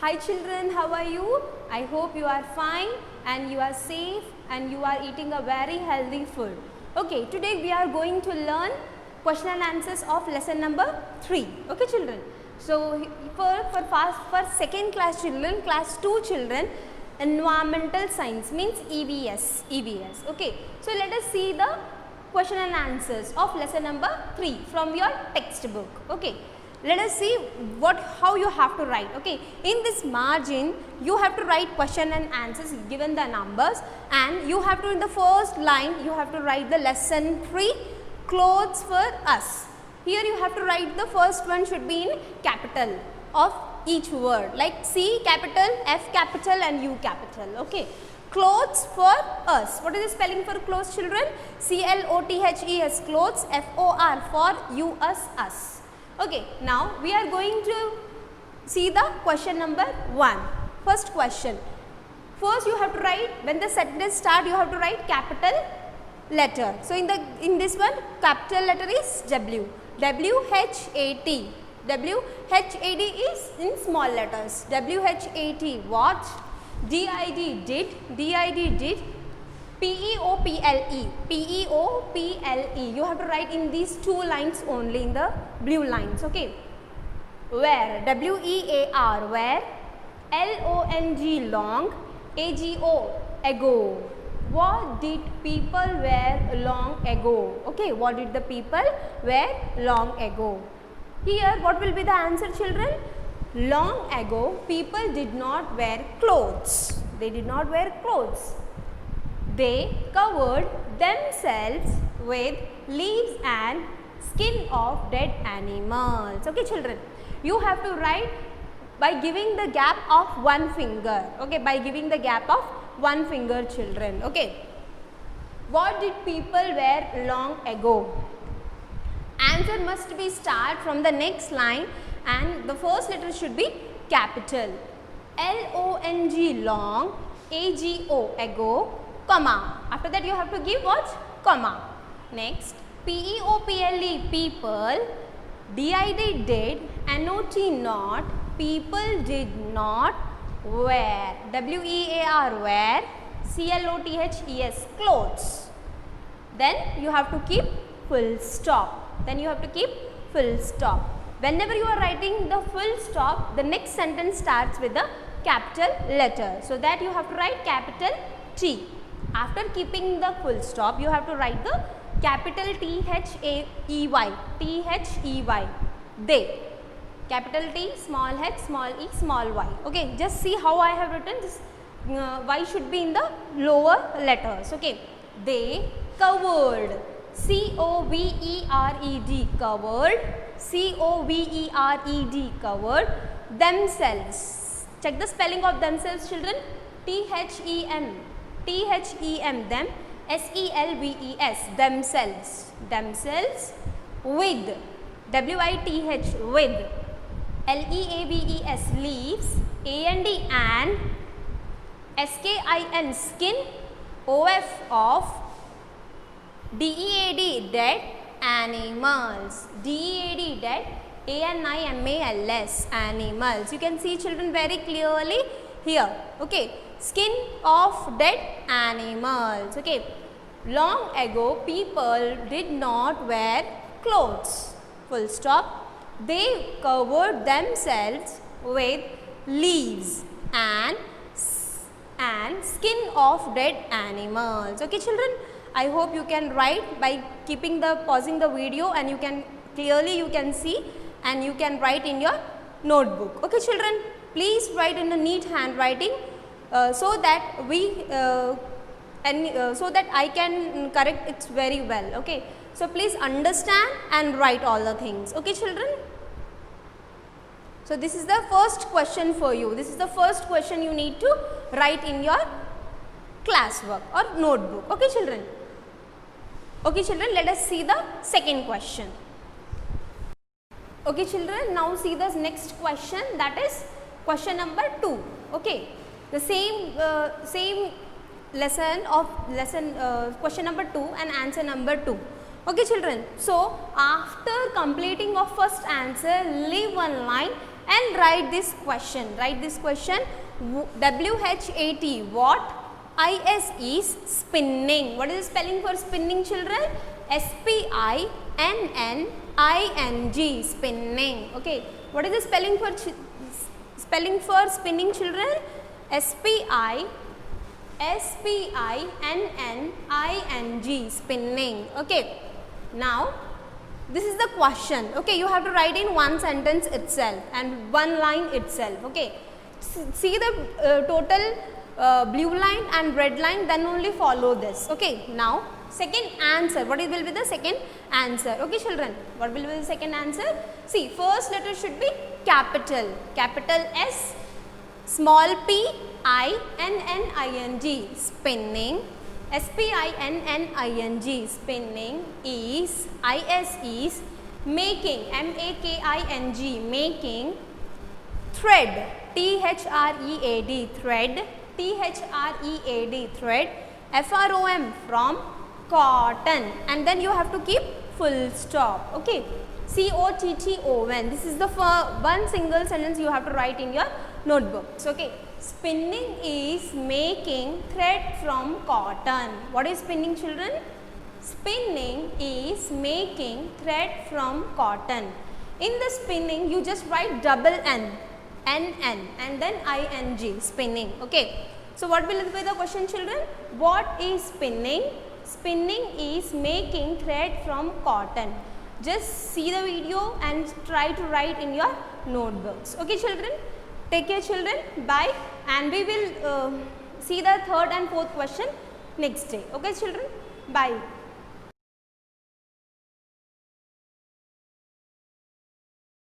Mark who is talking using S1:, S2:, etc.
S1: Hi children, how are you? I hope you are fine and you are safe and you are eating a very healthy food. Okay, today we are going to learn question and answers of lesson number 3. Okay children. So for second class children, class 2 children, environmental science means EVS. Okay, so let us see the question and answers of lesson number 3 from your textbook. Okay, let us see how you have to write. Okay, in this margin you have to write question and answers given the numbers, and you have to, in the first line you have to write the lesson 3 clothes for us. Here you have to write the first one should be in capital of each word, like C capital, F capital and U capital. Okay, clothes for us. What is the spelling for clothes children? CLOTHES, clothes. FOR for you, us. Okay, now we are going to see the question number 1. First question. First you have to write, when the sentence start you have to write capital letter. So in this one capital letter is W. WHAT. WHAT is in small letters. WHAT watch. DID did. PEOPLE. You have to write in these 2 lines only, in the blue lines. Okay. Where. WEAR where. LONG long. AGO ago. What did people wear long ago? Okay, what did the people wear long ago? Here what will be the answer children? Long ago people did not wear clothes. They did not wear clothes. They covered themselves with leaves and skin of dead animals. Okay children, you have to write by giving the gap of 1 finger. Okay, by giving the gap of 1 finger children. Okay, what did people wear long ago? Answer must be start from the next line, and the first letter should be capital. LONG long, AGO ago, comma. After that you have to give what? Comma. Next, PEOPLE people, DID did, NOT not, people did not wear. WEAR wear. CLOTHES clothes. Then you have to keep full stop. Whenever you are writing the full stop, the next sentence starts with the capital letter. So that you have to write capital T. After keeping the full stop, you have to write the capital THEY. They. Capital T, small h, small e, small y. Okay, just see how I have written this. Y should be in the lower letters. Okay, they covered. COVERED covered. COVERED covered themselves. Check the spelling of themselves children. THEM them. SELVES themselves. With. WITH with. LEAVES leaves. AND and. SKIN skin. OF of. DEAD dead animals. DEAD dead. ANIMALS animals. You can see children very clearly here. Okay, skin of dead animals. Okay, long ago people did not wear clothes. Full stop. They covered themselves with leaves and skin of dead animals. Okay children, I hope you can write by pausing the video, and you can see and you can write in your notebook. Okay children, please write in a neat handwriting so that I can correct it very well. Okay, so please understand and write all the things. Okay children. So this is the first question for you. This is the first question you need to write in your classwork or notebook. Okay children. Okay children, let us see the second question. Okay children, now see the next question, that is question number 2. Okay, the same question number 2 and answer number 2. Okay children, so after completing of first answer, leave one line and write this question. Write this question. WHAT, what? IS is spinning. What is the spelling for spinning, children? SPINNING, spinning. Okay. What is the spelling for spinning, children? SPINNING, spinning. Okay. Now this is the question. Okay, you have to write in one sentence itself and one line itself. Okay, see the total blue line and red line, then only follow this. Okay, now second answer. What will be the second answer? Okay, children, what will be the second answer? See, first letter should be capital. Capital S, small p, INNING, spinning. SPINNING, spinning. Is making. MAKING, making. Thread, THREAD, thread. THREAD, thread. FROM, from. Cotton, and then you have to keep full stop. Okay, COTTON. This is the one single sentence you have to write in your notebooks. Okay, spinning is making thread from cotton. What is spinning, children? Spinning is making thread from cotton. In the spinning, you just write double N, NN, and then ING, spinning. Okay, so what will be the question, children? What is spinning? Spinning is making thread from cotton. Just see the video and try to write in your notebooks. Okay, children, take care, children. Bye, and we will see the third and fourth question next day. Okay, children, bye.